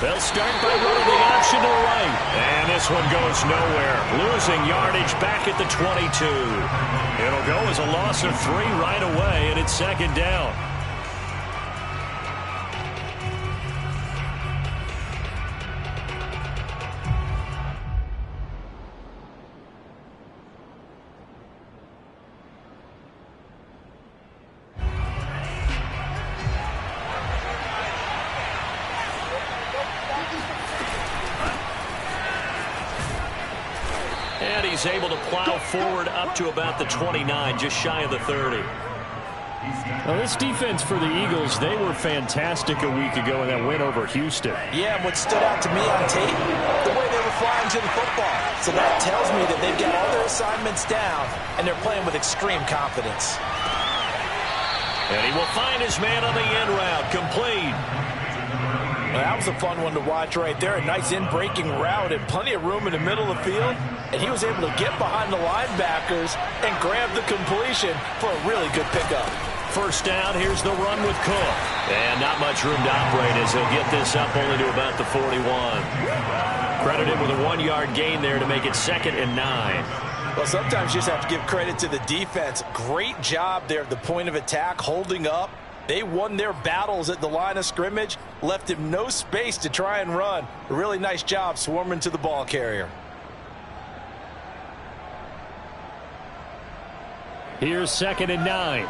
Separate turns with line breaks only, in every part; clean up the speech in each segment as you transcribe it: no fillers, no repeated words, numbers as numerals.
They'll start by running the option to the right. And this one goes nowhere. Losing yardage back at the 22. It'll go as a loss of 3 right away, and it's second down. And he's able to plow forward up to about the 29, just shy of the 30.
Well, this defense for the Eagles, they were fantastic a week ago in that win over Houston.
Yeah, and what stood out to me on tape, the way they were flying to the football. So that tells me that they've got all their assignments down, and they're playing with extreme confidence.
And he will find his man on the end route, complete.
Well, that was a fun one to watch right there. A nice in-breaking route and plenty of room in the middle of the field. And he was able to get behind the linebackers and grab the completion for a really good pickup.
First down, here's the run with Cook. And not much room to operate as he'll get this up only to about the 41. Credited with a 1-yard gain there to make it 2nd and 9.
Well, sometimes you just have to give credit to the defense. Great job there at the point of attack, holding up. They won their battles at the line of scrimmage, left him no space to try and run. A really nice job swarming to the ball carrier.
Here's 2nd and 9.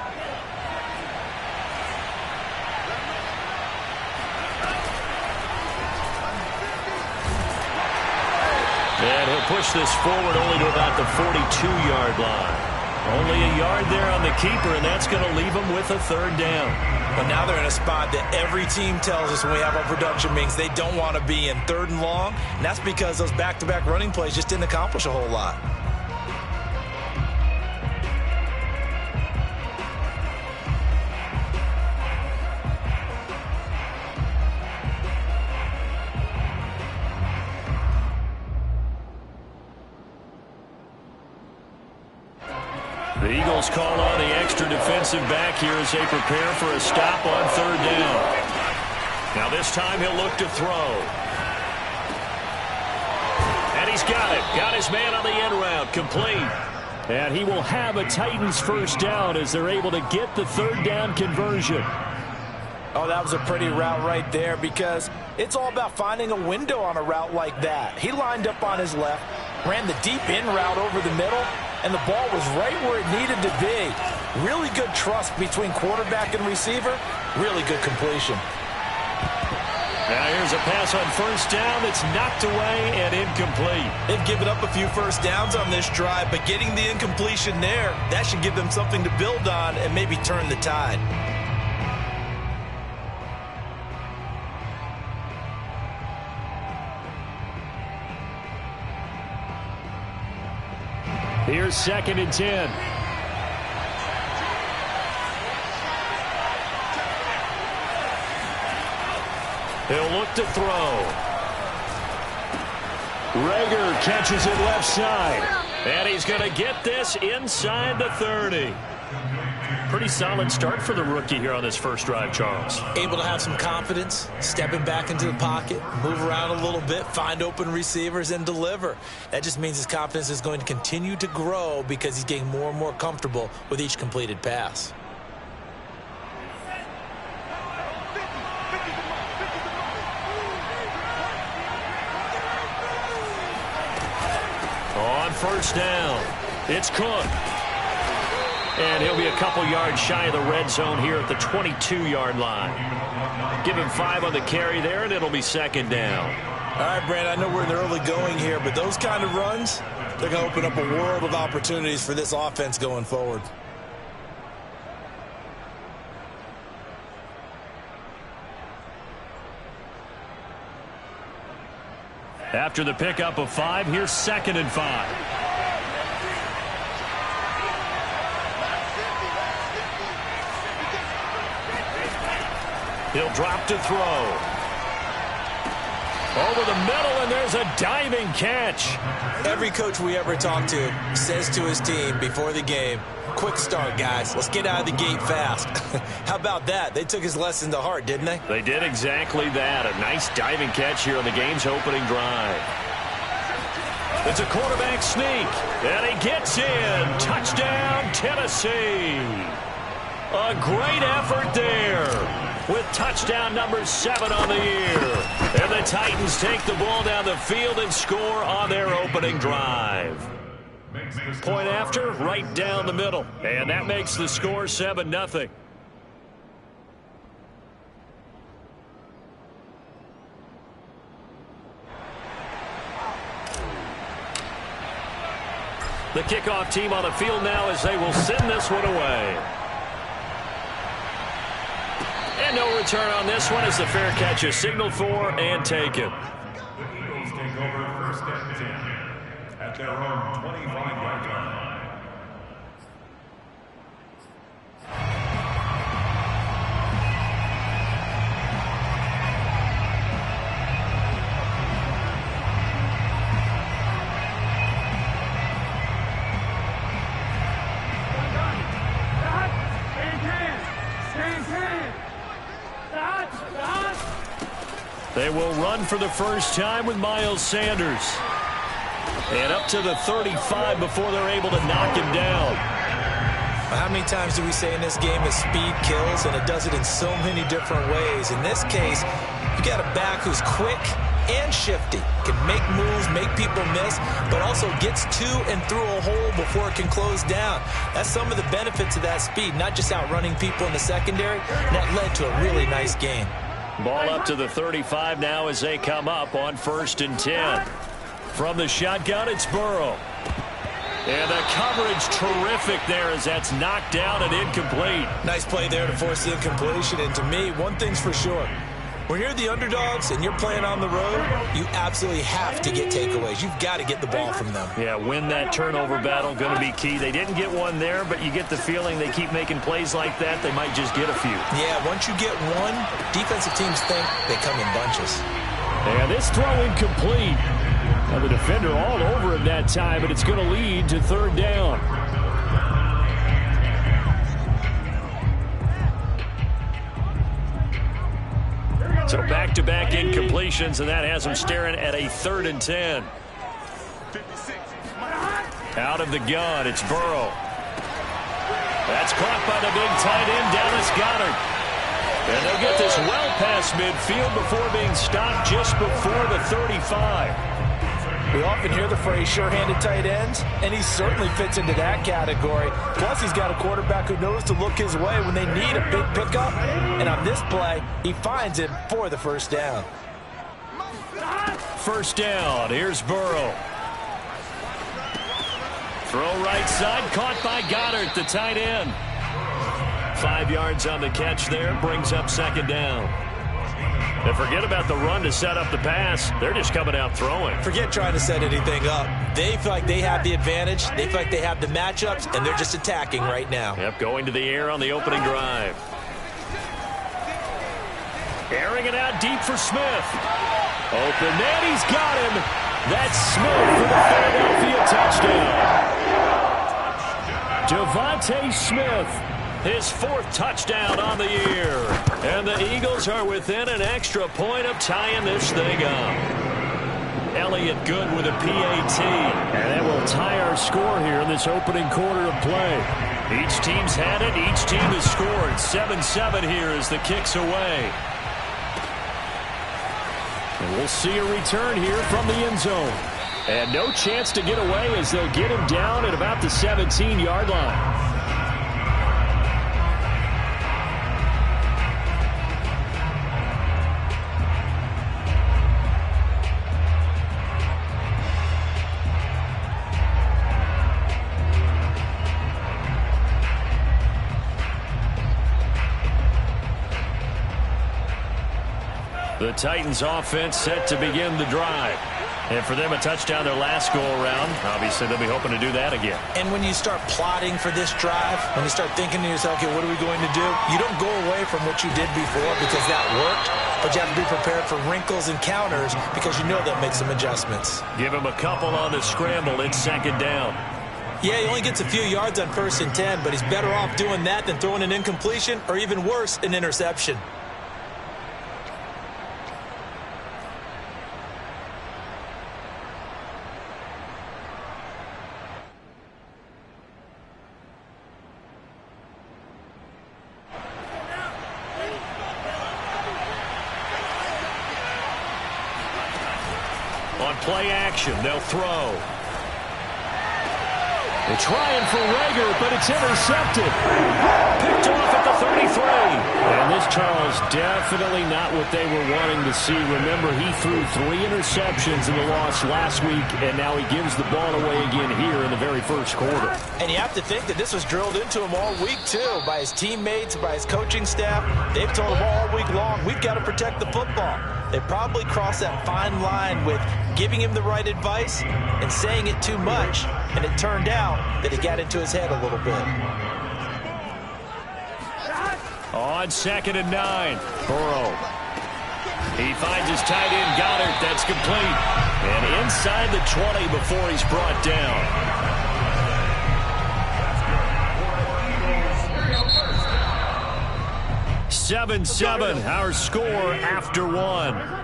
And he'll push this forward only to about the 42-yard line. Only a yard there on the keeper, and that's going to leave him with a 3rd down.
But now they're in a spot that every team tells us when we have our production meetings they don't want to be in, 3rd and long. And that's because those back-to-back running plays just didn't accomplish a whole lot.
The Eagles call on the extra defensive back here as they prepare for a stop on 3rd down. Now this time he'll look to throw. And he's got it. Got his man on the end route. Complete.
And he will have a Titans first down as they're able to get the 3rd down conversion.
Oh, that was a pretty route right there because it's all about finding a window on a route like that. He lined up on his left, ran the deep in route over the middle, and the ball was right where it needed to be. Really good trust between quarterback and receiver. Really good completion.
Now here's a pass on 1st down that's knocked away and incomplete.
They've given up a few first downs on this drive, but getting the incompletion there, that should give them something to build on and maybe turn the tide.
Here's 2nd and 10.
He'll look to throw.
Rager catches it left side.
And he's going to get this inside the 30. Pretty solid start for the rookie here on this first drive, Charles.
Able to have some confidence, stepping back into the pocket, move around a little bit, find open receivers, and deliver. That just means his confidence is going to continue to grow because he's getting more and more comfortable with each completed pass.
On 1st down, it's Cook. And he'll be a couple yards shy of the red zone here at the 22-yard line. Give him 5 on the carry there, and it'll be 2nd down.
All right, Brad, I know we're in the early going here, but those kind of runs, they're going to open up a world of opportunities for this offense going forward.
After the pickup of 5, here's 2nd and 5. He'll drop to throw. Over the middle, and there's a diving catch.
Every coach we ever talk to says to his team before the game, quick start, guys. Let's get out of the gate fast. How about that? They took his lesson to heart, didn't they?
They did exactly that. A nice diving catch here on the game's opening drive. It's a quarterback sneak, and he gets in. Touchdown, Tennessee. A great effort there with touchdown number 7 on the year. And the Titans take the ball down the field and score on their opening drive. Point after, right down the middle. And that makes the score 7-0. The kickoff team on the field now as they will send this one away. And no return on this one as the fair catch is signaled for and taken.
The Eagles take over first and 10 at their own 25-yard line.
They will run for the first time with Miles Sanders. And up to the 35 before they're able to knock him down.
How many times do we say in this game that speed kills, and it does it in so many different ways? In this case, you got a back who's quick and shifty, can make moves, make people miss, but also gets to and through a hole before it can close down. That's some of the benefits of that speed, not just outrunning people in the secondary. And that led to a really nice game.
Ball up to the 35 now as they come up on 1st and 10. From the shotgun, it's Burrow. And the coverage terrific there as that's knocked down and incomplete.
Nice play there to force the incompletion. And to me, one thing's for sure. When you're the underdogs and you're playing on the road, you absolutely have to get takeaways. You've got to get the ball from them.
Yeah, win that turnover battle, going to be key. They didn't get one there, but you get the feeling they keep making plays like that, they might just get a few.
Yeah, once you get one, defensive teams think they come in bunches.
And this throw incomplete. Now the defender all over him that time, but it's going to lead to 3rd down.
So back-to-back incompletions, and that has them staring at a 3rd and 10. Out of the gun, it's Burrow. That's caught by the big tight end, Dallas Goedert. And they'll get this well past midfield before being stopped just before the 35.
We often hear the phrase sure-handed tight ends, and he certainly fits into that category. Plus, he's got a quarterback who knows to look his way when they need a big pickup. And on this play, he finds him for the 1st down.
1st down, here's Burrow. Throw right side, caught by Goddard, the tight end. 5 yards on the catch there, brings up 2nd down. And forget about the run to set up the pass. They're just coming out throwing.
Forget trying to set anything up. They feel like they have the advantage. They feel like they have the matchups, and they're just attacking right now.
Yep, going to the air on the opening drive. Airing it out deep for Smith. Open man, he's got him. That's Smith for the Philadelphia touchdown. Devontae Smith. His 4th touchdown on the year. And the Eagles are within an extra point of tying this thing up. Elliott good with a PAT.
And that will tie our score here in this opening quarter of play.
Each team's had it. Each team has scored. 7-7 here as the kick's away.
And we'll see a return here from the end zone. And no chance to get away as they'll get him down at about the 17-yard line.
The Titans offense set to begin the drive. And for them, a touchdown their last go-around. Obviously, they'll be hoping to do that again.
And when you start plotting for this drive, when you start thinking to yourself, okay, what are we going to do? You don't go away from what you did before because that worked, but you have to be prepared for wrinkles and counters because you know they'll make some adjustments.
Give him a couple on the scramble. It's second down.
Yeah, he only gets a few yards on 1st and 10, but he's better off doing that than throwing an incompletion or even worse, an interception.
On play action, they'll throw. They're trying for Rager, but it's intercepted. Picked off at the 33. And this, Charles, definitely not what they were wanting to see. Remember, he threw 3 interceptions in the loss last week, and now he gives the ball away again here in the very first quarter.
And you have to think that this was drilled into him all week, too, by his teammates, by his coaching staff. They've told him all week long, we've got to protect the football. They probably crossed that fine line with giving him the right advice and saying it too much. And it turned out that it got into his head a little bit.
On 2nd and 9, Burrow. He finds his tight end, Goddard. That's complete. And inside the 20 before he's brought down. 7-7, our score after 1.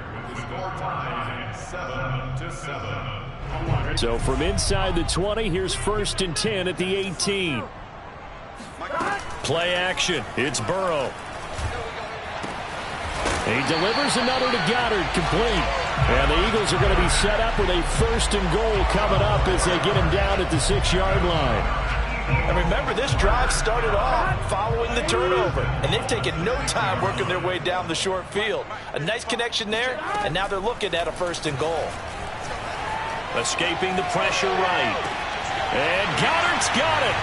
So from inside the 20, here's 1st and 10 at the 18. Play action. It's Burrow. He delivers another to Goddard, complete. And the Eagles are going to be set up with a 1st and goal coming up as they get him down at the 6-yard line.
And remember, this drive started off following the turnover, and they've taken no time working their way down the short field. A nice connection there, and now they're looking at a 1st and goal.
Escaping the pressure right. And Goddard's got it.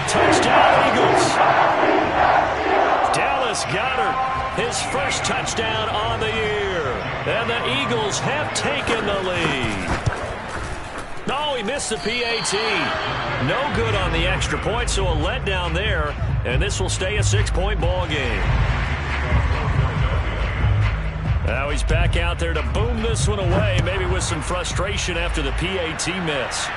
Touchdown, Eagles. Dallas Goedert, his first touchdown on the year. And the Eagles have taken the lead. No, he missed the PAT. No good on the extra point, so a letdown there. And this will stay a 6-point ball game. Now he's back out there to boom this one away, maybe with some frustration after the PAT miss.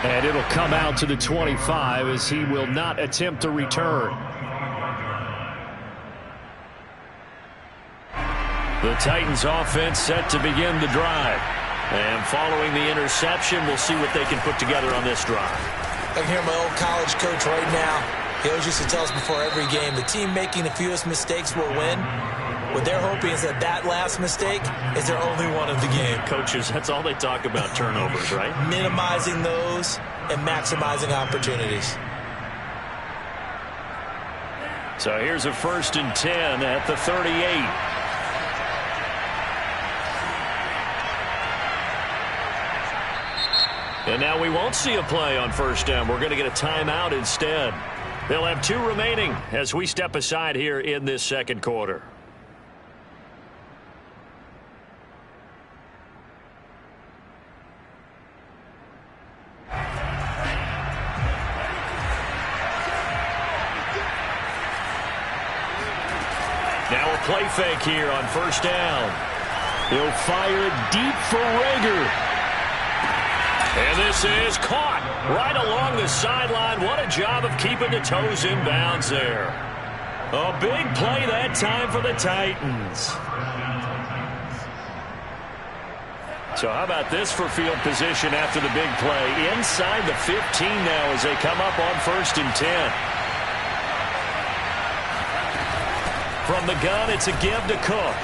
And it'll come out to the 25 as he will not attempt to return. The Titans offense set to begin the drive. And following the interception, we'll see what they can put together on this drive.
I can hear my old college coach right now. He always used to tell us before every game, the team making the fewest mistakes will win. What they're hoping is that that last mistake is their only one of the game.
Coaches, that's all they talk about, turnovers, right?
Minimizing those and maximizing opportunities.
So here's a 1st and 10 at the 38. And now we won't see a play on 1st down. We're going to get a timeout instead. They'll have 2 remaining as we step aside here in this 2nd quarter. Now a play fake here on 1st down. He'll fire it deep for Rager. And this is caught right along the sideline. What a job of keeping the toes in bounds there. A big play that time for the Titans. So how about this for field position after the big play? Inside the 15 now as they come up on 1st and 10. From the gun, it's a give to Cook.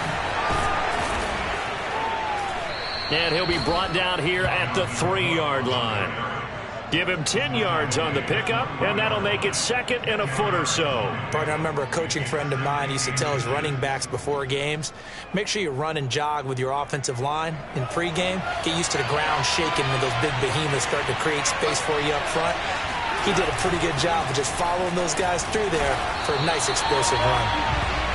And he'll be brought down here at the 3-yard line. Give him 10 yards on the pickup, and that'll make it 2nd and a foot or so.
Partner, I remember a coaching friend of mine used to tell his running backs before games, make sure you run and jog with your offensive line in pregame. Get used to the ground shaking when those big behemoths start to create space for you up front. He did a pretty good job of just following those guys through there for a nice explosive run.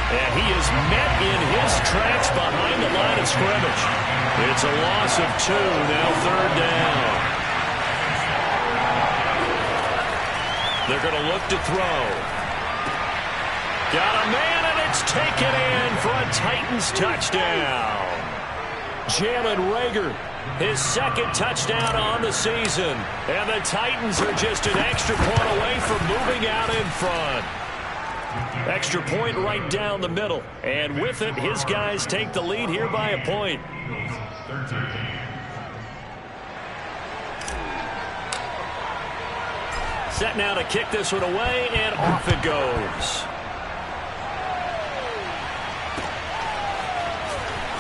And he is met in his tracks behind the line of scrimmage. It's a loss of 2, now 3rd down. They're going to look to throw. Got a man, and it's taken in for a Titans touchdown. Jalen Reagor, his 2nd touchdown on the season. And the Titans are just an extra point away from moving out in front. Extra point right down the middle. And with it, his guys take the lead here by a point. Set now to kick this one away, and off it goes.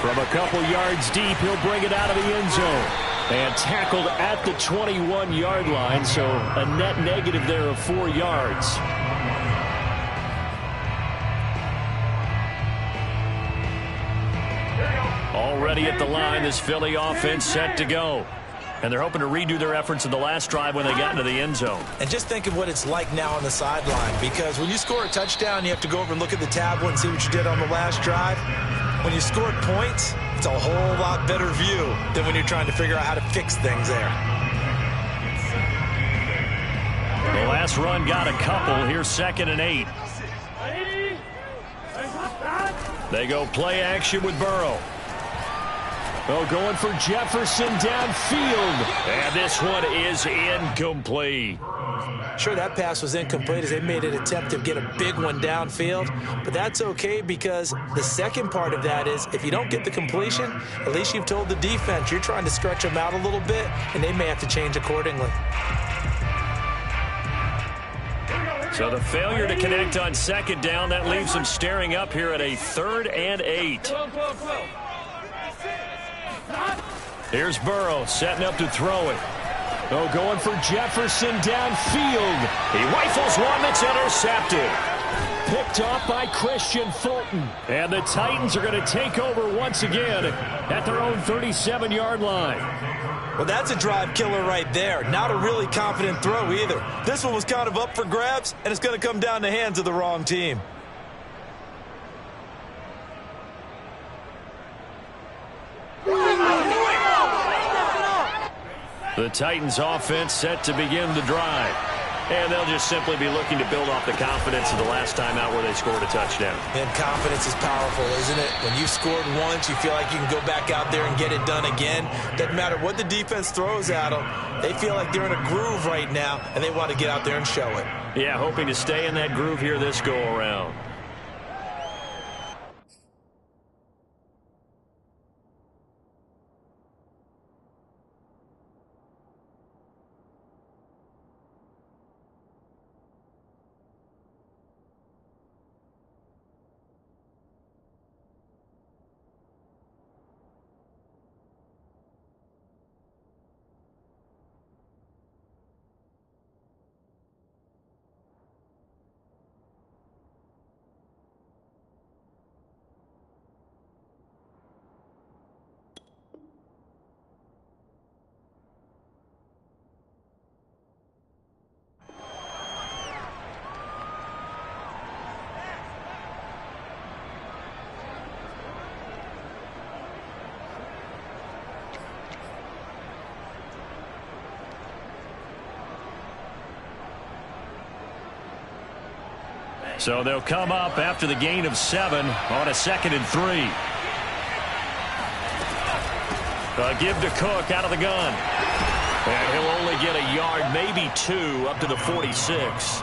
From a couple yards deep, he'll bring it out of the end zone. And tackled at the 21-yard line, so a net negative there of 4 yards. Already at the line, this Philly offense set to go. And they're hoping to redo their efforts in the last drive when they got into the end zone.
And just think of what it's like now on the sideline, because when you score a touchdown, you have to go over and look at the tablet and see what you did on the last drive. When you scored points, it's a whole lot better view than when you're trying to figure out how to fix things there.
The last run got a couple. Here's 2nd and 8. They go play action with Burrow. Oh, going for Jefferson downfield. And this one is incomplete.
Sure, that pass was incomplete as they made an attempt to get a big one downfield. But that's okay, because the second part of that is if you don't get the completion, at least you've told the defense you're trying to stretch them out a little bit, and they may have to change accordingly.
So the failure to connect on 2nd down, that leaves them staring up here at a 3rd and 8. Here's Burrow setting up to throw it. Oh, going for Jefferson downfield. He rifles one that's intercepted. Picked off by Christian Fulton. And the Titans are going to take over once again at their own 37-yard line.
Well, that's a drive killer right there. Not a really confident throw either. This one was kind of up for grabs, and it's going to come down the hands of the wrong team.
The Titans offense set to begin the drive. And they'll just simply be looking to build off the confidence of the last time out where they scored a touchdown.
And confidence is powerful, isn't it? When you've scored once, you feel like you can go back out there and get it done again. Doesn't matter what the defense throws at them. They feel like they're in a groove right now, and they want to get out there and show it.
Yeah, hoping to stay in that groove here this go-around. So they'll come up after the gain of 7 on a 2nd and 3. Give to Cook out of the gun. And he'll only get a yard, maybe 2, up to the 46.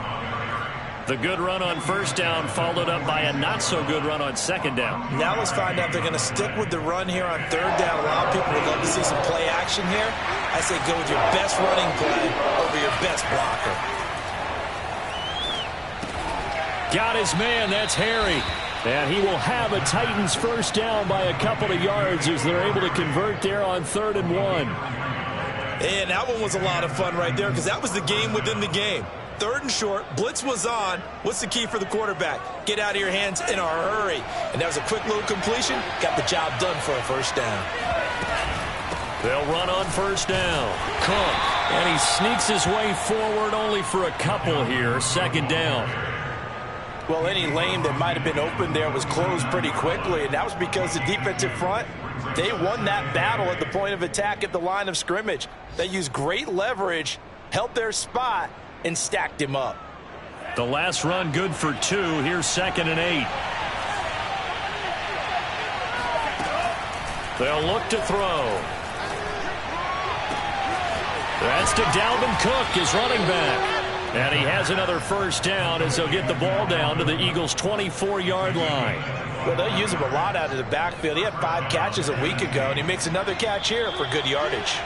The good run on 1st down followed up by a not-so-good run on 2nd down.
Now let's find out if they're going to stick with the run here on 3rd down. A lot of people would love to see some play action here. I say go with your best running play over your best blocker.
Got his man, that's Harry. And he will have a Titans 1st down by a couple of yards as they're able to convert there on 3rd and 1.
And that one was a lot of fun right there because that was the game within the game. 3rd and short, blitz was on. What's the key for the quarterback? Get out of your hands in a hurry. And that was a quick little completion. Got the job done for a 1st down.
They'll run on 1st down. Cook, and he sneaks his way forward only for a couple here. 2nd down.
Well, any lane that might have been open there was closed pretty quickly, and that was because the defensive front, they won that battle at the point of attack at the line of scrimmage. They used great leverage, held their spot, and stacked him up.
The last run good for 2. Here's 2nd and 8. They'll look to throw. That's to Dalvin Cook, his running back. And he has another first down as they'll get the ball down to the Eagles' 24-yard line.
Well, they'll use him a lot out of the backfield. He had 5 catches a week ago, and he makes another catch here for good yardage.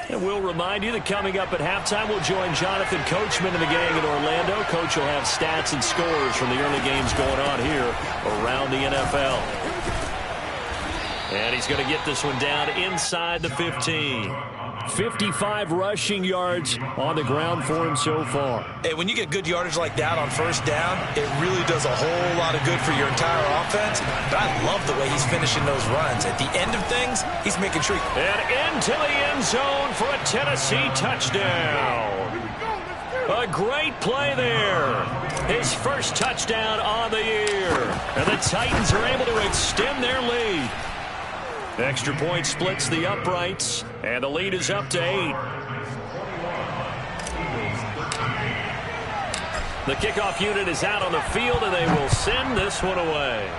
And we'll remind you that coming up at halftime, we'll join Jonathan Coachman and the gang in Orlando. Coach will have stats and scores from the early games going on here around the NFL. And he's going to get this one down inside the 15. 55 rushing yards on the ground for him so far.
Hey, when you get good yardage like that on first down, it really does a whole lot of good for your entire offense. But I love the way he's finishing those runs. At the end of things, he's making sure.
And into the end zone for a Tennessee touchdown. A great play there. His first touchdown on the year. And the Titans are able to extend their lead. Extra point splits the uprights, and the lead is up to 8. The kickoff unit is out on the field, and they will send this one away.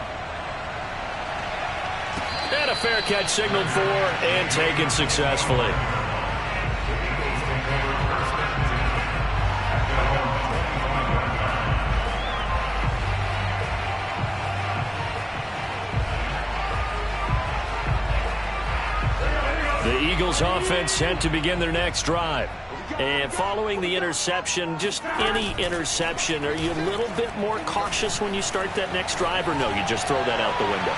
And a fair catch signaled for and taken successfully. The Eagles offense set to begin their next drive. And following the interception, just any interception, are you a little bit more cautious when you start that next drive, or no, you just throw that out the window?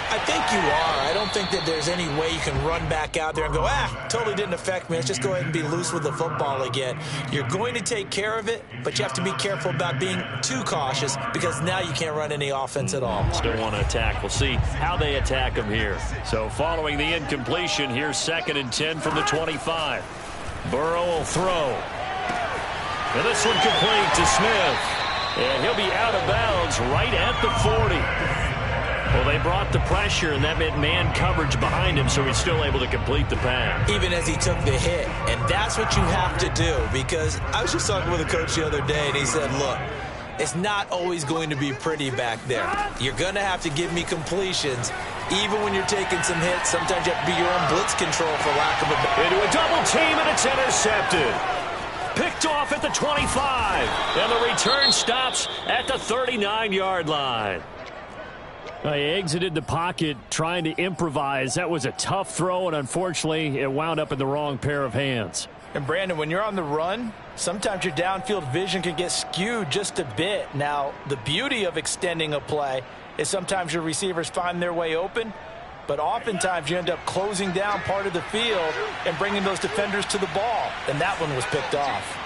I think you are. I don't think that there's any way you can run back out there and go, totally didn't affect me. Let's just go ahead and be loose with the football again. You're going to take care of it, but you have to be careful about being too cautious because now you can't run any offense at all.
Still want to attack. We'll see how they attack him here. So following the incompletion, here's 2nd and 10 from the 25. Burrow will throw. And this one complete to Smith. And he'll be out of bounds right at the 40. Well, they brought the pressure, and that meant man coverage behind him, so he's still able to complete the pass.
Even as he took the hit. And that's what you have to do, because I was just talking with a coach the other day, and he said, look, it's not always going to be pretty back there. You're going to have to give me completions. Even when you're taking some hits, sometimes you have to be your own blitz control, for lack of a better.
Into a double team, and it's intercepted. Picked off at the 25. And the return stops at the 39-yard line. He exited the pocket trying to improvise. That was a tough throw, and unfortunately, it wound up in the wrong pair of hands.
And, Brandon, when you're on the run, sometimes your downfield vision can get skewed just a bit. Now, the beauty of extending a play is sometimes your receivers find their way open, but oftentimes you end up closing down part of the field and bringing those defenders to the ball, and that one was picked off.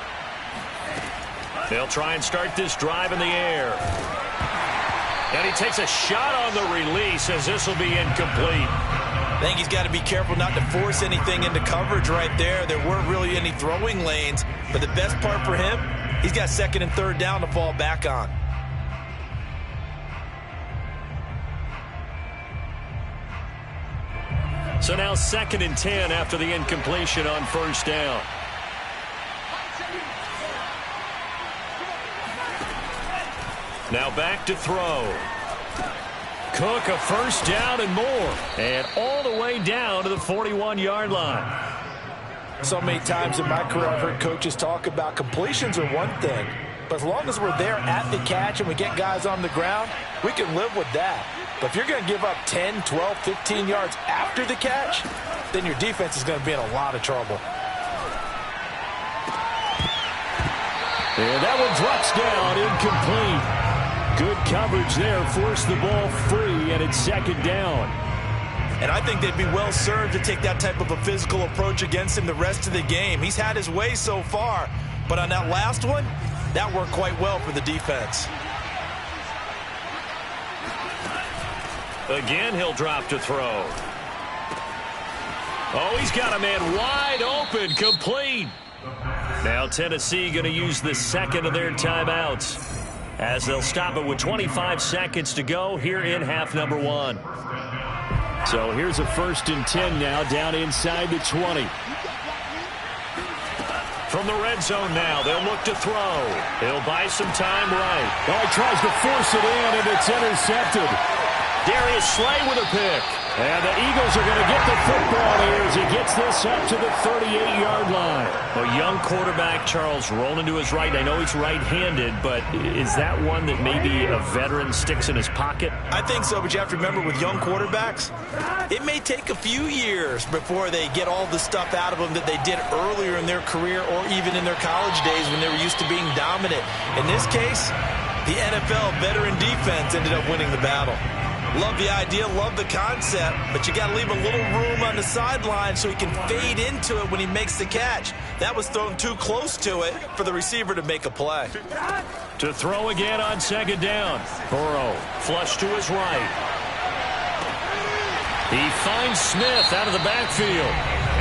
They'll try and start this drive in the air. And he takes a shot on the release as this will be incomplete.
I think he's got to be careful not to force anything into coverage right there. There weren't really any throwing lanes, but the best part for him, he's got 2nd and 3rd down to fall back on.
So now 2nd and 10 after the incompletion on first down. Now back to throw. Cook, a first down and more. And all the way down to the 41-yard line.
So many times in my career I've heard coaches talk about completions are one thing, but as long as we're there at the catch and we get guys on the ground, we can live with that. But if you're going to give up 10, 12, 15 yards after the catch, then your defense is going to be in a lot of trouble.
And that one drops down, incomplete. Good coverage there, forced the ball free, and it's 2nd down.
And I think they'd be well served to take that type of a physical approach against him the rest of the game. He's had his way so far, but on that last one, that worked quite well for the defense.
Again, he'll drop to throw. Oh, he's got a man wide open, complete. Now Tennessee going to use the second of their timeouts as they'll stop it with 25 seconds to go here in half number 1.
So here's a 1st and 10 now down inside the 20.
From the red zone now, they'll look to throw. He'll buy some time right.
Oh, he tries to force it in, and it's intercepted.
Darius Slay with a pick.
And the Eagles are going to get the football here as he gets this up to the 38-yard line.
A young quarterback, Charles, rolling to his right. I know he's right-handed, but is that one that maybe a veteran sticks in his pocket?
I think so, but you have to remember with young quarterbacks, it may take a few years before they get all the stuff out of them that they did earlier in their career or even in their college days when they were used to being dominant. In this case, the NFL veteran defense ended up winning the battle. Love the idea, love the concept, but you got to leave a little room on the sideline so he can fade into it when he makes the catch. That was thrown too close to it for the receiver to make a play.
To throw again on 2nd down. Burrow flush to his right. He finds Smith out of the backfield.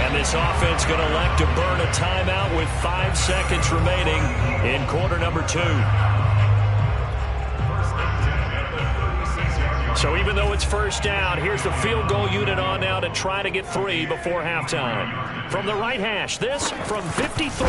And this offense going to elect to burn a timeout with 5 seconds remaining in quarter number 2. So even though it's 1st down, here's the field goal unit on now to try to get 3 before halftime. From the right hash, this from 53.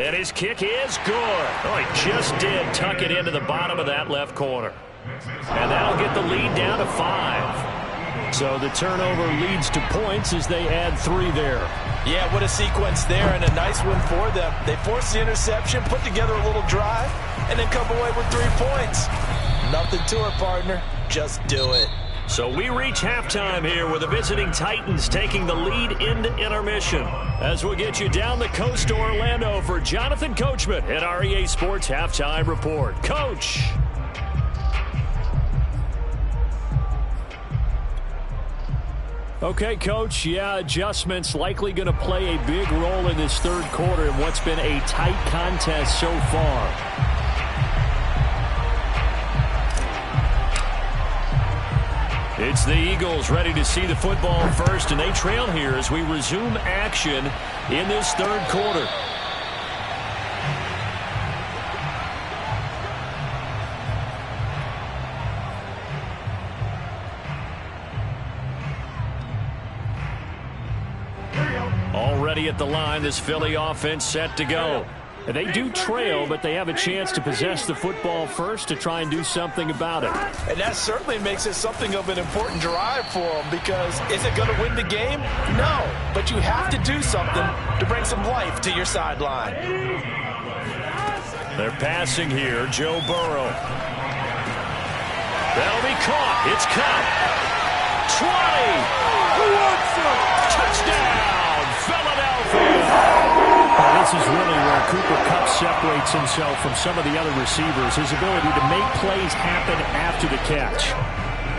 And his kick is good. Oh, he just did tuck it into the bottom of that left corner. And that'll get the lead down to 5.
So the turnover leads to points as they add 3 there.
Yeah, what a sequence there, and a nice one for them. They forced the interception, put together a little drive, and then come away with 3 points. Nothing to it, partner. Just do it.
So we reach halftime here with the visiting Titans taking the lead into intermission. As we'll get you down the coast to Orlando for Jonathan Coachman at our EA Sports Halftime Report. Coach.
Okay, Coach, yeah, adjustments likely going to play a big role in this 3rd quarter in what's been a tight contest so far.
It's the Eagles ready to see the football first, and they trail here as we resume action in this 3rd quarter. Already at the line, this Philly offense set to go.
And they do trail, but they have a chance to possess the football first to try and do something about it.
And that certainly makes it something of an important drive for them, because is it going to win the game? No, but you have to do something to bring some life to your sideline.
They're passing here, Joe Burrow. That'll be caught. It's caught. 20. Touchdown, Philadelphia.
This is really where Cooper Kupp separates himself from some of the other receivers, his ability to make plays happen after the catch.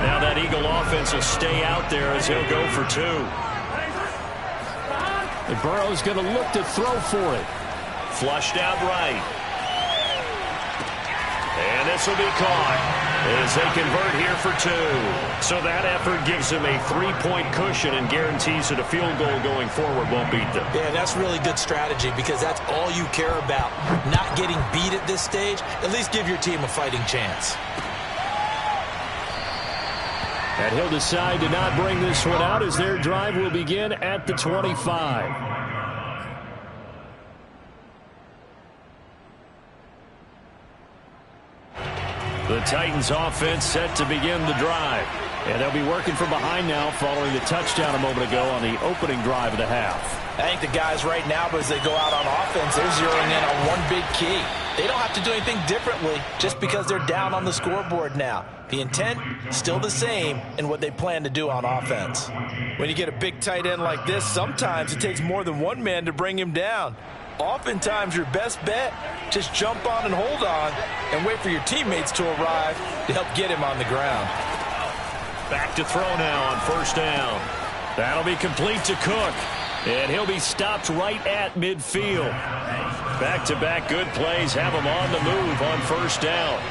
Now that Eagle offense will stay out there as he'll go for 2.
And Burrow's going to look to throw for it.
Flushed out right. And this will be caught as they convert here for 2. So that effort gives them a 3-point cushion and guarantees that a field goal going forward won't beat them.
Yeah, that's really good strategy, because that's all you care about. Not getting beat at this stage. At least give your team a fighting chance.
And he'll decide to not bring this one out as their drive will begin at the 25.
The Titans offense set to begin the drive.
And they'll be working from behind now following the touchdown a moment ago on the opening drive of the half.
I think the guys right now, as they go out on offense, they're zeroing in on one big key. They don't have to do anything differently just because they're down on the scoreboard now. The intent, still the same in what they plan to do on offense. When you get a big tight end like this, sometimes it takes more than one man to bring him down. Oftentimes, your best bet, just jump on and hold on and wait for your teammates to arrive to help get him on the ground.
Back to throw now on 1st down. That'll be complete to Cook. And he'll be stopped right at midfield. Back-to-back good plays have him on the move on 1st down.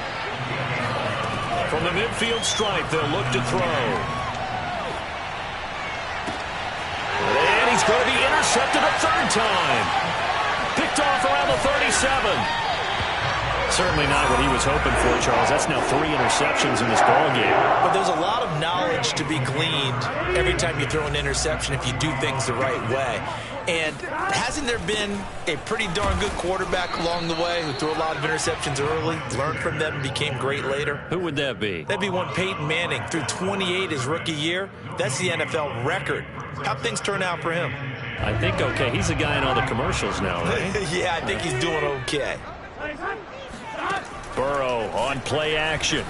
From the midfield stripe, they'll look to throw. And he's going to be intercepted a third time. Picked off around the 37. Certainly not what he was hoping for, Charles. That's now 3 interceptions in this ballgame.
But there's a lot of knowledge to be gleaned every time you throw an interception if you do things the right way. And hasn't there been a pretty darn good quarterback along the way who threw a lot of interceptions early, learned from them, and became great later?
Who would that be?
That'd be one Peyton Manning. Threw 28 his rookie year. That's the NFL record. How'd things turn out for him?
I think okay. He's the guy in all the commercials now, right?
Yeah, I think he's doing okay.
Burrow on play action.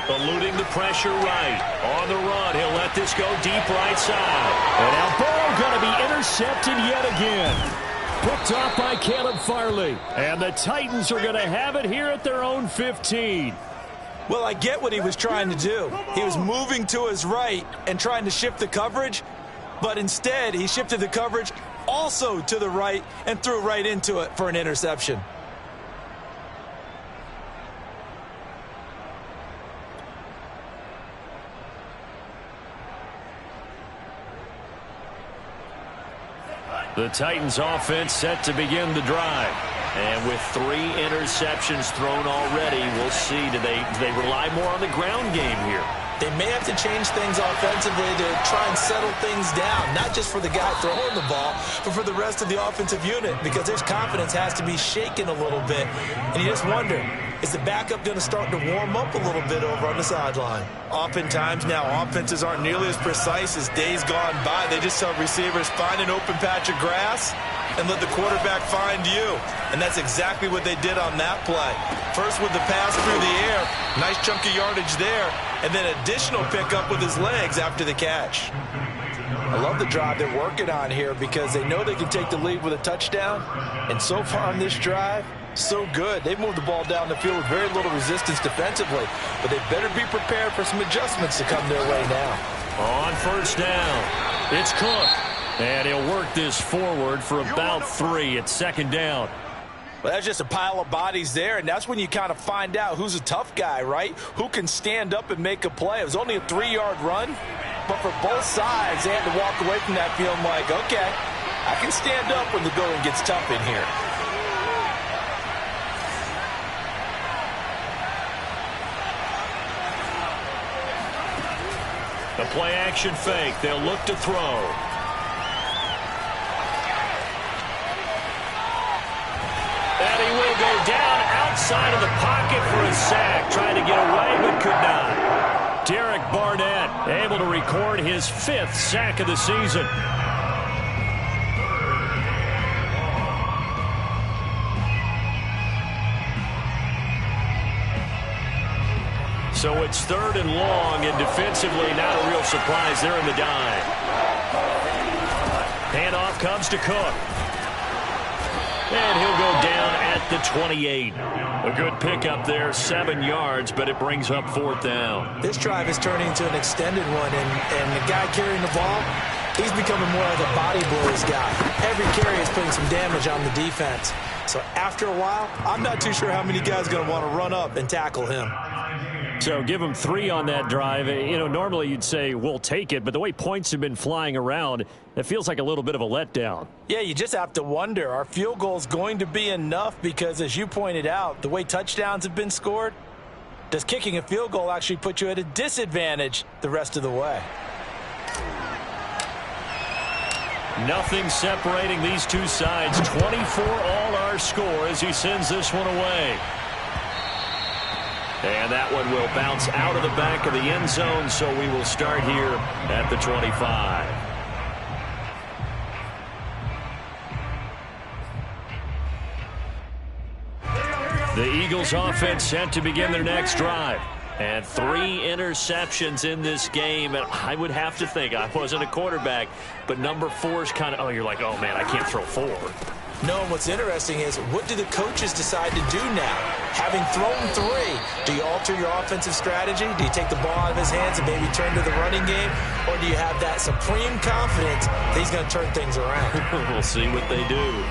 Eluding the pressure right. On the run, he'll let this go deep right side.
And now Burrow going to be intercepted yet again. Picked off by Caleb Farley. And the Titans are going to have it here at their own 15.
Well, I get what he was trying to do. He was moving to his right and trying to shift the coverage, but instead he shifted the coverage also to the right and threw right into it for an interception.
The Titans offense set to begin the drive. And with 3 interceptions thrown already, we'll see. Do they rely more on the ground game here?
They may have to change things offensively to try and settle things down, not just for the guy throwing the ball, but for the rest of the offensive unit, because their confidence has to be shaken a little bit. And you just wonder, is the backup going to start to warm up a little bit over on the sideline? Oftentimes now, offenses aren't nearly as precise as days gone by. They just tell receivers, find an open patch of grass and let the quarterback find you. And that's exactly what they did on that play. First with the pass through the air, nice chunk of yardage there, and then additional pickup with his legs after the catch. I love the drive they're working on here because they know they can take the lead with a touchdown. And so far on this drive, so good. They've moved the ball down the field with very little resistance defensively, but they better be prepared for some adjustments to come their way now.
On first down, it's Cook. And he'll work this forward for about 3 at second down.
Well, that's just a pile of bodies there, and that's when you kind of find out who's a tough guy, right? Who can stand up and make a play. It was only a 3-yard run, but for both sides, they had to walk away from that feeling like, okay, I can stand up when the going gets tough in here.
The play-action fake. They'll look to throw. And he will go down outside of the pocket for a sack. Trying to get away, but could not. Derek Barnett able to record his 5th sack of the season. So it's 3rd and long, and defensively not a real surprise there in the dime. Handoff comes to Cook. And he'll go down at the 28. A good pickup there, 7 yards, but it brings up 4th down.
This drive is turning into an extended one, and the guy carrying the ball, he's becoming more like a body blows guy. Every carry is putting some damage on the defense. So after a while, I'm not too sure how many guys are going to want to run up and tackle him.
So give him 3 on that drive. You know, normally you'd say we'll take it, but the way points have been flying around, it feels like a little bit of a letdown.
Yeah, you just have to wonder, are field goals going to be enough? Because as you pointed out, the way touchdowns have been scored, does kicking a field goal actually put you at a disadvantage the rest of the way?
Nothing separating these two sides. 24 all our score as he sends this one away. And that one will bounce out of the back of the end zone, so we will start here at the 25. The Eagles offense set to begin their next drive. And 3 interceptions in this game. And I would have to think, I wasn't a quarterback, but number 4 is kind of, oh, you're like, oh, man, I can't throw 4.
No, and what's interesting is, what do the coaches decide to do now? Having thrown 3, do you alter your offensive strategy? Do you take the ball out of his hands and maybe turn to the running game? Or do you have that supreme confidence that he's going to turn things around?
We'll see what they do.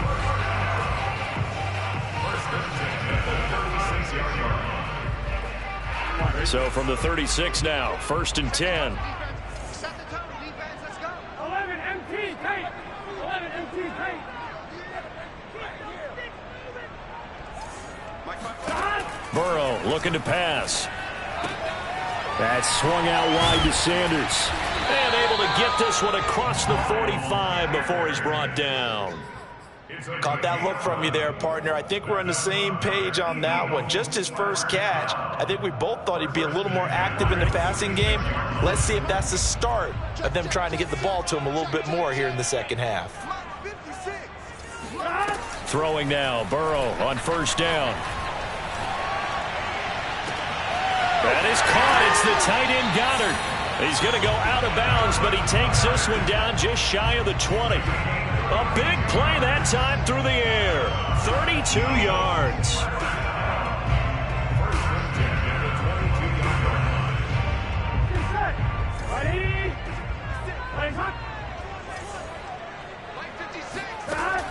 So from the 36 now, 1st and 10.
Set the tone, defense. Let's go. 11 MT, tight. 11 MT, tight.
Burrow looking to pass. That's swung out wide to Sanders.
And able to get this one across the 45 before he's brought down.
Caught that look from you there, partner. I think we're on the same page on that one. Just his first catch. I think we both thought he'd be a little more active in the passing game. Let's see if that's the start of them trying to get the ball to him a little bit more here in the second half.
Throwing now, Burrow on 1st down. That is caught. It's the tight end Goddard. He's going to go out of bounds, but he takes this one down just shy of the 20. A big play that time through the air. 32 yards.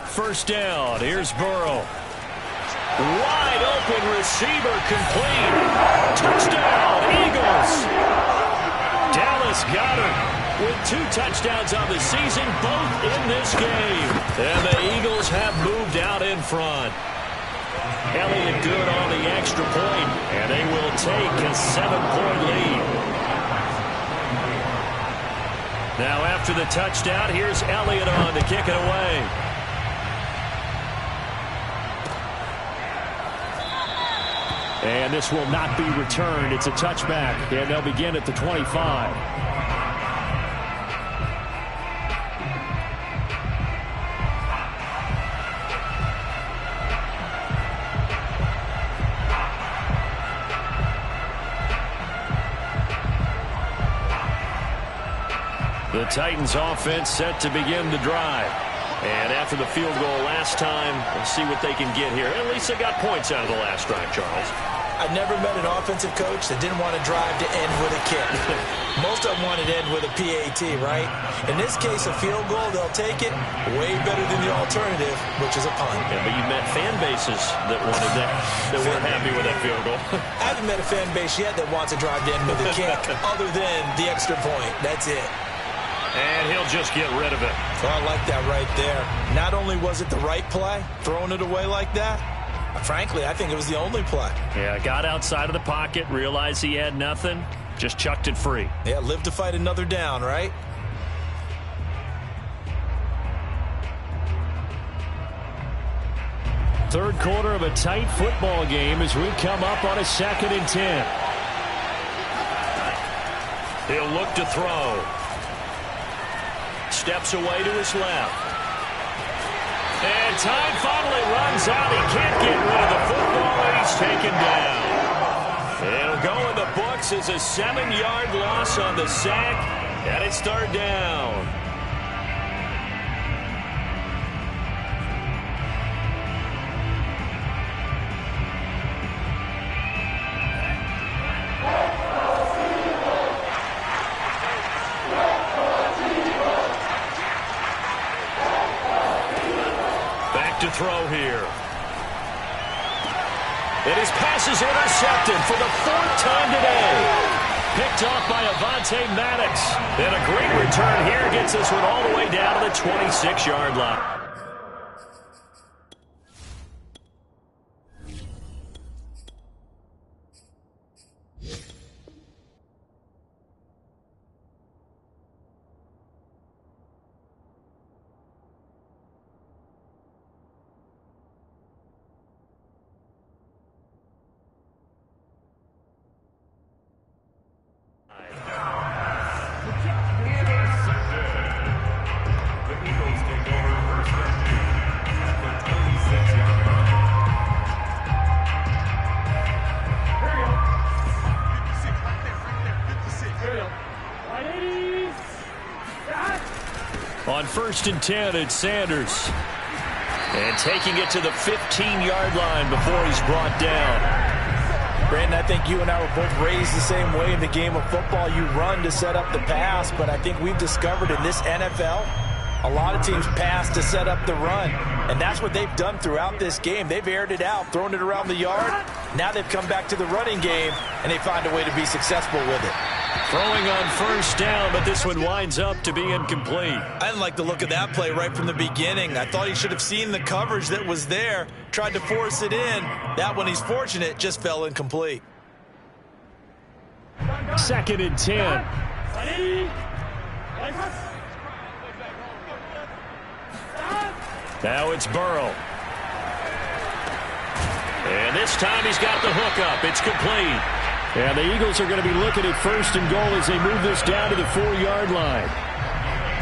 First down. Here's Burrow. Wide open receiver complete. Touchdown, Eagles. Dallas Goedert with 2 touchdowns on the season, both in this game. And the Eagles have moved out in front. Elliott good on the extra point, and they will take a 7-point lead. Now after the touchdown, here's Elliott on to kick it away. And this will not be returned. It's a touchback, and they'll begin at the 25. The Titans offense set to begin the drive. And after the field goal last time, we'll see what they can get here. At least they got points out of the last drive, Charles.
I've never met an offensive coach that didn't want to drive to end with a kick. Most of them wanted to end with a PAT, right? In this case, a field goal, they'll take it way better than the alternative, which is a punt.
Yeah, but you met fan bases that wanted that weren't happy with that field goal.
I haven't met a fan base yet that wants to drive to end with a kick other than the extra point. That's it.
And he'll just get rid of it.
Oh, I like that right there. Not only was it the right play, throwing it away like that, frankly, I think it was the only play.
Yeah, got outside of the pocket, realized he had nothing, just chucked it free.
Yeah, live to fight another down, right?
Third quarter of a tight football game as we come up on a 2nd and 10. He'll look to throw. Steps away to his left. And time finally runs out. He can't get rid of the football, and he's taken down. It'll go in the books as a 7-yard loss on the sack, and it's 3rd down. To throw here. And his pass is intercepted for the 4th time today. Picked off by Avonte Maddox. And a great return here gets this one all the way down to the 26-yard line. On 1st and 10, it's Sanders. And taking it to the 15-yard line before he's brought down.
Brandon, I think you and I were both raised the same way in the game of football. You run to set up the pass, but I think we've discovered in this NFL, A lot of teams pass to set up the run, and that's what they've done throughout this game. They've aired it out, thrown it around the yard. Now they've come back to the running game, and they find a way to be successful with it.
Throwing on first down, but this one winds up to be incomplete.
I didn't like the look of that play right from the beginning. I thought he should have seen the coverage that was there, tried to force it in. That one, he's fortunate, just fell incomplete.
2nd and 10. Now it's Burrow. And this time he's got the hook up. It's complete. And the Eagles are going to be looking at 1st and goal as they move this down to the 4-yard line.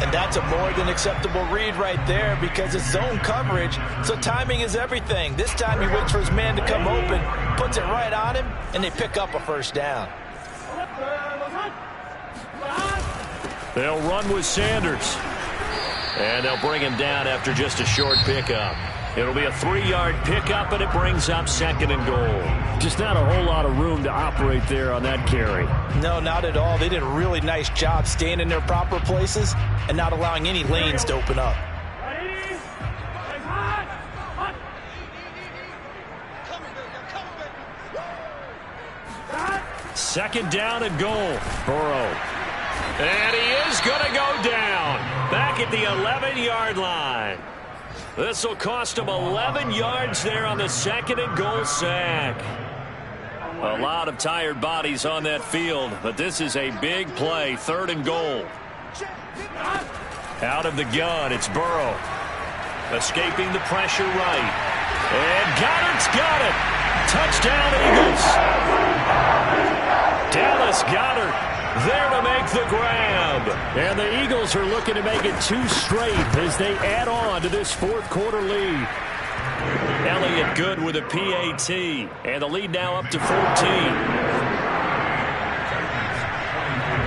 And that's a more than acceptable read right there because it's zone coverage, so timing is everything. This time he waits for his man to come open, puts it right on him, and they pick up a 1st down.
They'll run with Sanders. And they'll bring him down after just a short pickup. It'll be a 3-yard pickup, and it brings up 2nd and goal. Just not a whole lot of room to operate there on that carry.
No, not at all. They did a really nice job staying in their proper places and not allowing any lanes to open up.
Second down and goal. Burrow. And he is going to go down. Back at the 11-yard line. This will cost him 11 yards there on the 2nd and goal sack. A lot of tired bodies on that field, but this is a big play. 3rd and goal. Out of the gun, it's Burrow. Escaping the pressure right. And Goddard's got it. Touchdown, Eagles. Dallas Goedert there to make the grab. And the Eagles are looking to make it 2 straight as they add on to this 4th quarter lead. Elliott good with a PAT. And the lead now up to 14.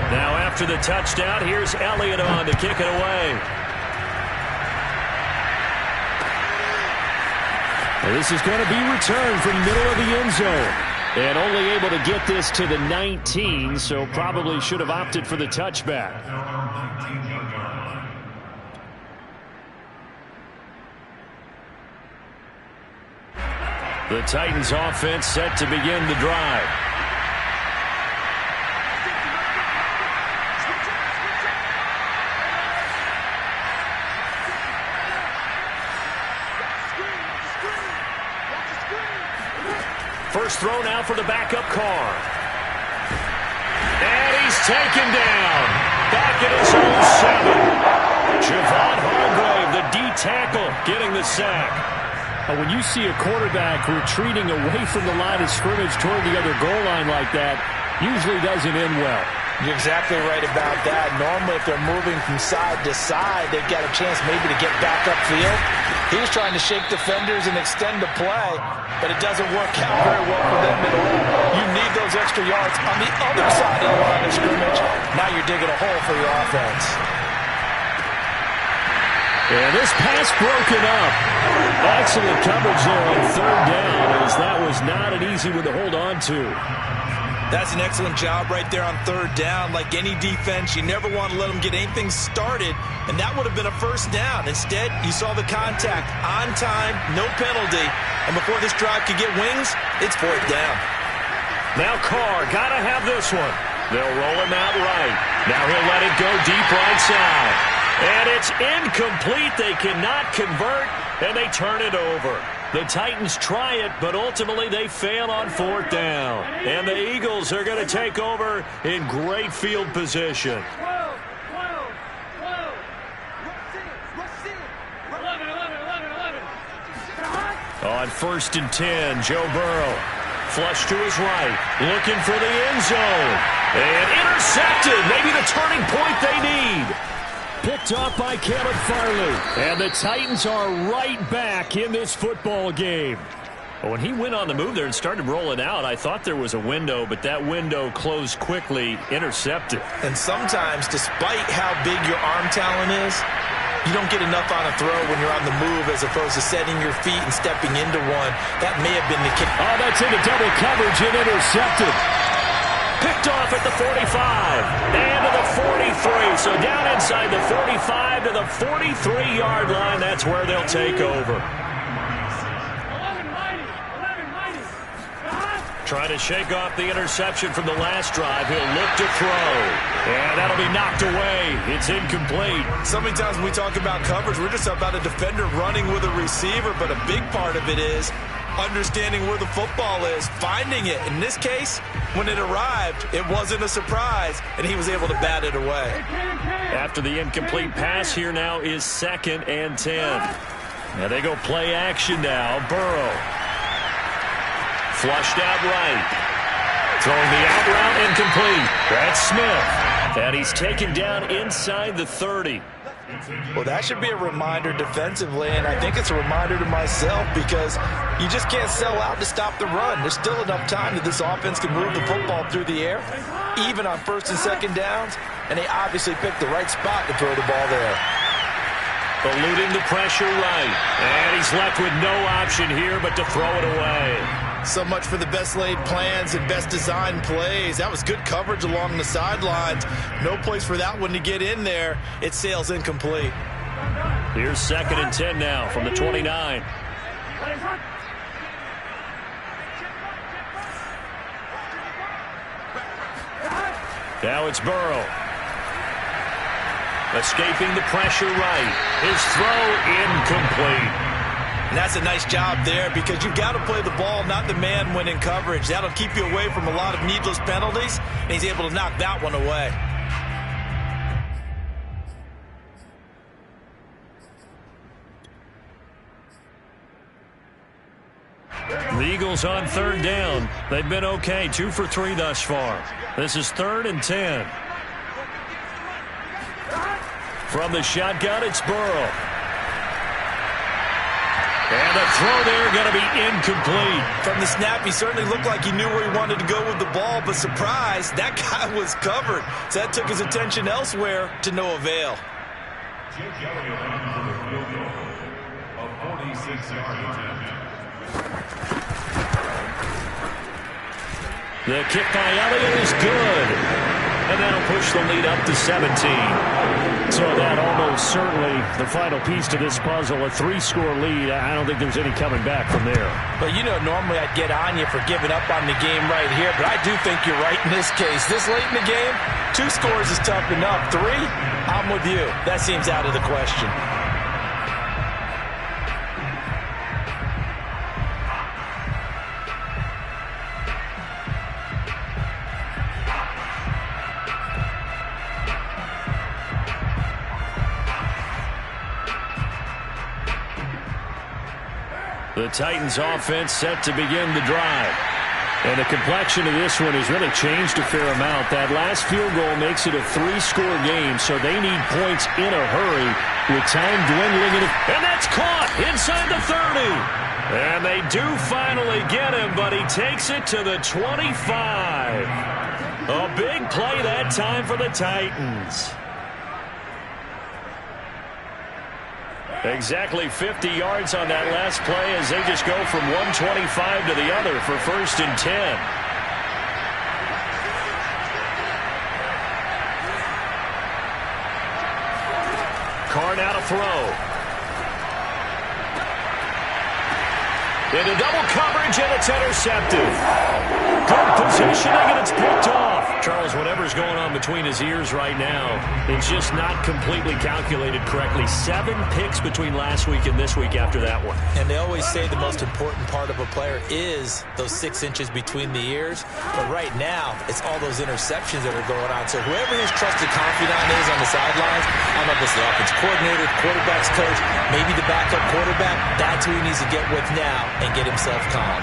Now after the touchdown, here's Elliott on to kick it away. And this is going to be returned from the middle of the end zone. And only able to get this to the 19, so probably should have opted for the touchback. The Titans offense set to begin the drive. First throw now for the backup Carr. And he's taken down. Back at his own 7. Javon Hargrave, the D tackle, getting the sack. When you see a quarterback retreating away from the line of scrimmage toward the other goal line like that, usually doesn't end well.
You're exactly right about that. Normally, if they're moving from side to side, they've got a chance maybe to get back upfield. He's trying to shake defenders and extend the play, but it doesn't work out very well for them at all. You need those extra yards on the other side of the line of scrimmage. Now you're digging a hole for your offense.
And this pass broken up. Excellent coverage there on 3rd down, as that was not an easy one to hold on to.
That's an excellent job right there on 3rd down. Like any defense, you never want to let them get anything started, and that would have been a 1st down. Instead, you saw the contact on time, no penalty, and before this drive could get wings, it's 4th down.
Now Carr, got to have this one. They'll roll him out right. Now he'll let it go deep right side. And it's incomplete. They cannot convert, and they turn it over. The Titans try it, but ultimately they fail on 4th down. And the Eagles are going to take over in great field position. 11. On 1st and 10, Joe Burrow. Flush to his right, looking for the end zone. And intercepted, maybe the turning point they need. Picked off by Caleb Farley. And the Titans are right back in this football game. When he went on the move there and started rolling out, I thought there was a window, but that window closed quickly, intercepted.
And sometimes, despite how big your arm talent is, you don't get enough on a throw when you're on the move as opposed to setting your feet and stepping into one. That may have been the kick.
Oh, that's into double coverage and intercepted. picked off at the 45 and to the 43. So down inside the 45 to the 43-yard line. That's where they'll take over. Trying to shake off the interception from the last drive. He'll look to throw. And that'll be knocked away. It's incomplete.
So many times when we talk about coverage, we're just about a defender running with a receiver, but a big part of it is understanding where the football is, finding it. In this case, when it arrived, it wasn't a surprise, and he was able to bat it away.
After the incomplete pass, here now is 2nd and 10. Now they go play action now. Burrow. Flushed out right. Throwing the out route incomplete. That's Smith. And he's taken down inside the 30.
Well, that should be a reminder defensively, and I think it's a reminder to myself because you just can't sell out to stop the run. There's still enough time that this offense can move the football through the air, even on 1st and 2nd downs, and they obviously picked the right spot to throw the ball there.
Eluding the pressure right, and he's left with no option here but to throw it away.
So much for the best laid plans and best designed plays. That was good coverage along the sidelines. No place for that one to get in there. It sails incomplete.
Here's 2nd and 10 now from the 29. Now it's Burrow. Escaping the pressure right. His throw incomplete.
And that's a nice job there because you've got to play the ball, not the man when in coverage. That'll keep you away from a lot of needless penalties, and he's able to knock that one away.
The Eagles on 3rd down. They've been okay, 2 for 3 thus far. This is 3rd and 10. From the shotgun, it's Burrow. And the throw there going to be incomplete.
From the snap, he certainly looked like he knew where he wanted to go with the ball, but surprise, that guy was covered. So that took his attention elsewhere to no avail.
Jake Elliott for the field goal, a 46-yard attempt.
The kick by Elliott is good. And that'll push the lead up to 17. So that almost certainly the final piece to this puzzle, a 3-score lead. I don't think there's any coming back from there.
But, you know, normally I'd get on you for giving up on the game right here, but I do think you're right in this case. This late in the game, 2 scores is tough enough. 3, I'm with you. That seems out of the question.
The Titans offense set to begin the drive. And the complexion of this one has really changed a fair amount. That last field goal makes it a 3-score game, so they need points in a hurry with time dwindling. And that's caught inside the 30. And they do finally get him, but he takes it to the 25. A big play that time for the Titans. Exactly 50 yards on that last play as they just go from 125 to the other for 1st and 10. Carr now to throw. Into double coverage, and it's intercepted. Good positioning, and it's picked off. Charles, whatever's going on between his ears right now, it's just not completely calculated correctly. 7 picks between last week and this week after that one.
And they always say the most important part of a player is those 6 inches between the ears. But right now, it's all those interceptions that are going on. So whoever his trusted confidant is on the sidelines, I don't know if it's the offensive coordinator, quarterback's coach, maybe the backup quarterback, that's who he needs to get with now and get himself calm.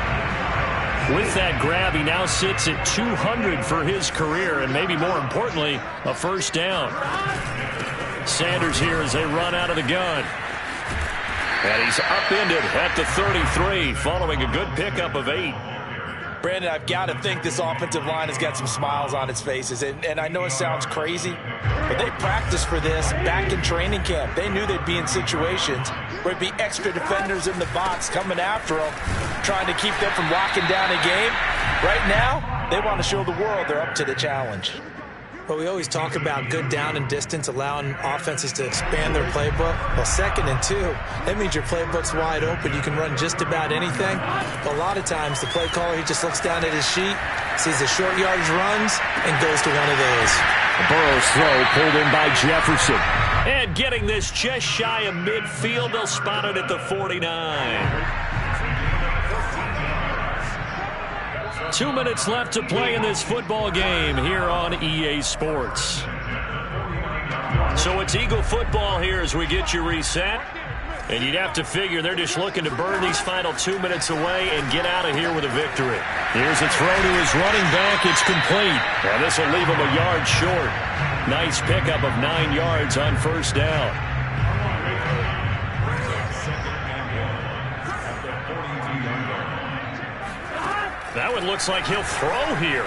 With that grab, he now sits at 200 for his career, and maybe more importantly, a 1st down. Sanders here as they run out of the gun. And he's upended at the 33, following a good pickup of 8.
Brandon, I've got to think this offensive line has got some smiles on its faces. And I know it sounds crazy, but they practiced for this back in training camp. They knew they'd be in situations where it'd be extra defenders in the box coming after them, trying to keep them from locking down a game. Right now, They want to show the world they're up to the challenge.
Well, we always talk about good down and distance, allowing offenses to expand their playbook. Well, 2nd and 2, that means your playbook's wide open. You can run just about anything. But a lot of times, the play caller, he just looks down at his sheet, sees the short yardage runs, and goes to one of those.
Burrow's throw pulled in by Jefferson. And getting this just shy of midfield, they'll spot it at the 49. 2 minutes left to play in this football game here on EA Sports. So it's Eagle football here as we get you reset. And you'd have to figure they're just looking to burn these final 2 minutes away and get out of here with a victory. Here's a throw to his running back. It's complete. And this will leave him a yard short. Nice pickup of 9 yards on first down. That one looks like he'll throw here.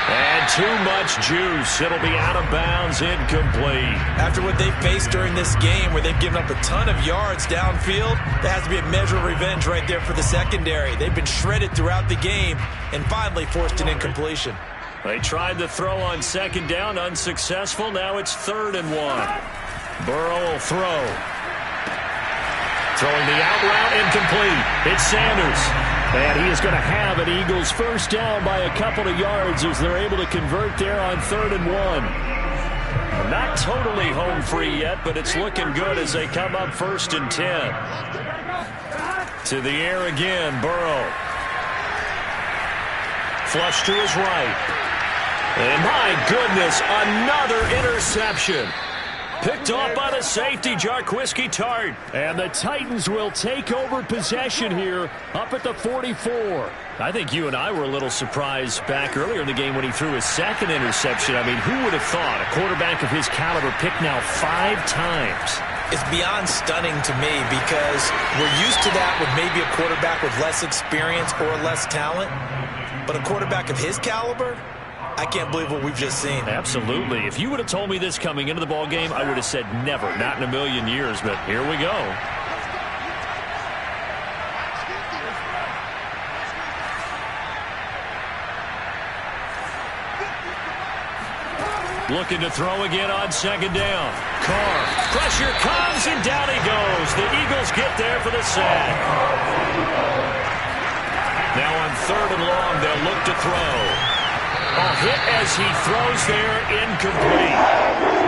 And too much juice. It'll be out of bounds, incomplete.
After what they've faced during this game where they've given up a ton of yards downfield, there has to be a measure of revenge right there for the secondary. They've been shredded throughout the game and finally forced an incompletion.
They tried the throw on 2nd down, unsuccessful. Now it's 3rd and 1. Burrow will throw. Throwing the out route, incomplete. It's Sanders. And he is going to have an Eagles first down by a couple of yards as they're able to convert there on 3rd and 1. Not totally home free yet, but it's looking good as they come up 1st and 10. To the air again, Burrow. Flush to his right. And my goodness, another interception. Picked off by the safety, Jarquiski Tart. And the Titans will take over possession here up at the 44. I think you and I were a little surprised back earlier in the game when he threw his 2nd interception. I mean, who would have thought a quarterback of his caliber picked now 5 times?
It's beyond stunning to me because we're used to that with maybe a quarterback with less experience or less talent. But a quarterback of his caliber, I can't believe what we've just seen.
Absolutely. If you would have told me this coming into the ball game, I would have said never, not in a million years. But here we go. Looking to throw again on 2nd down. Carr. Pressure comes, and down he goes. The Eagles get there for the sack. Now on 3rd and long, they'll look to throw. A hit as he throws there, incomplete.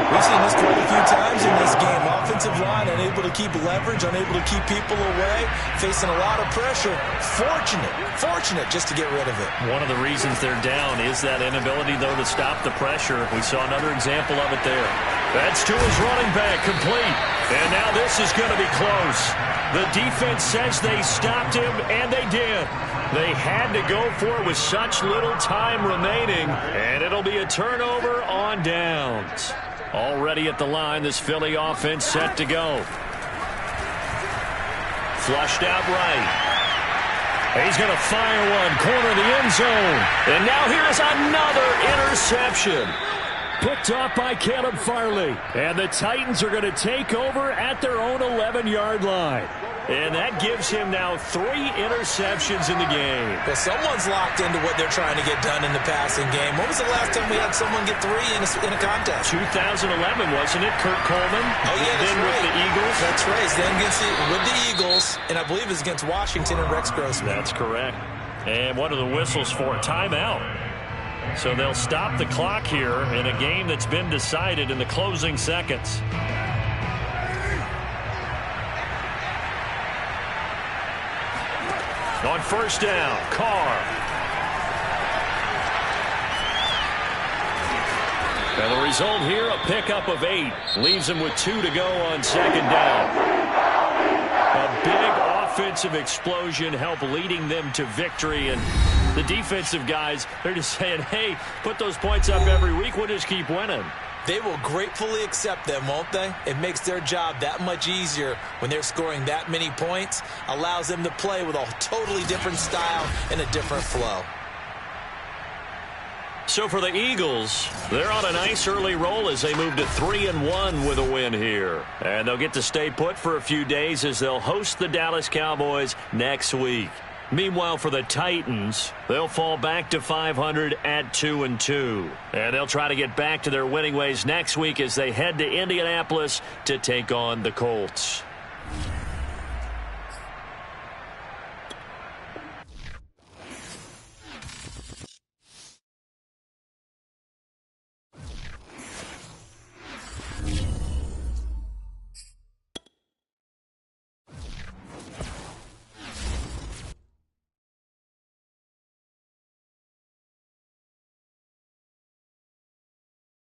We've seen this quite a few times in this game. Offensive line unable to keep leverage, unable to keep people away, facing a lot of pressure. Fortunate just to get rid of it.
One of the reasons they're down is that inability, though, to stop the pressure. We saw another example of it there. That's to his running back, complete. And now this is going to be close. The defense says they stopped him, and they did. They had to go for it with such little time remaining, and it'll be a turnover on downs. Already at the line, this Philly offense set to go. Flushed out right. He's going to fire one, corner of the end zone. And now here's another interception. Picked off by Caleb Farley. And the Titans are going to take over at their own 11-yard line. And that gives him now 3 interceptions in the game.
Well, someone's locked into what they're trying to get done in the passing game. When was the last time we had someone get 3 in a contest?
2011, wasn't it? Kurt Coleman.
Oh, yeah, that's
then
right.
with the Eagles.
That's right. Then with the Eagles, and I believe it's against Washington and Rex Grossman.
That's correct. And what are the whistles for? Timeout. So they'll stop the clock here in a game that's been decided in the closing seconds. On first down, Carr. And the result here, a pickup of 8. Leaves him with 2 to go on 2nd down. A big offensive explosion helped leading them to victory. And the defensive guys, they're just saying, hey, put those points up every week. We'll just keep winning.
They will gratefully accept them, won't they? It makes their job that much easier when they're scoring that many points. Allows them to play with a totally different style and a different flow.
So for the Eagles, they're on a nice early roll as they move to 3-1 with a win here. And they'll get to stay put for a few days as they'll host the Dallas Cowboys next week. Meanwhile, for the Titans, they'll fall back to 500 at 2-2. And they'll try to get back to their winning ways next week as they head to Indianapolis to take on the Colts.